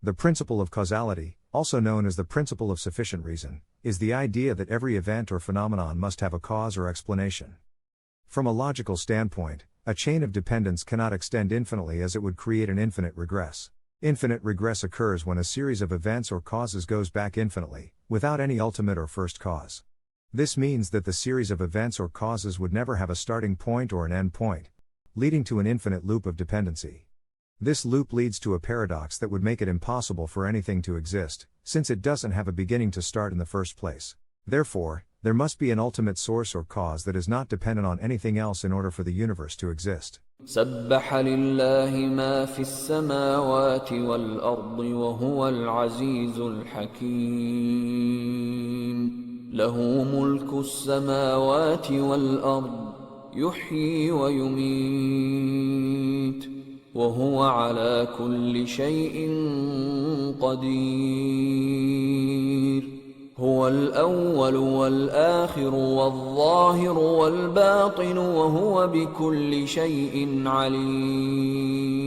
The principle of causality, also known as the principle of sufficient reason, is the idea that every event or phenomenon must have a cause or explanation. From a logical standpoint, a chain of dependence cannot extend infinitely, as it would create an infinite regress. Infinite regress occurs when a series of events or causes goes back infinitely, without any ultimate or first cause. This means that the series of events or causes would never have a starting point or an end point, leading to an infinite loop of dependency. This loop leads to a paradox that would make it impossible for anything to exist, since it doesn't have a beginning to start in the first place. Therefore, there must be an ultimate source or cause that is not dependent on anything else in order for the universe to exist. سبح لله ما في السماوات والأرض وهو العزيز الحكيم له ملك السماوات والأرض يحيي ويميت وهو على كل شيء قدير هو الأول والآخر والظاهر والباطن وهو بكل شيء عليم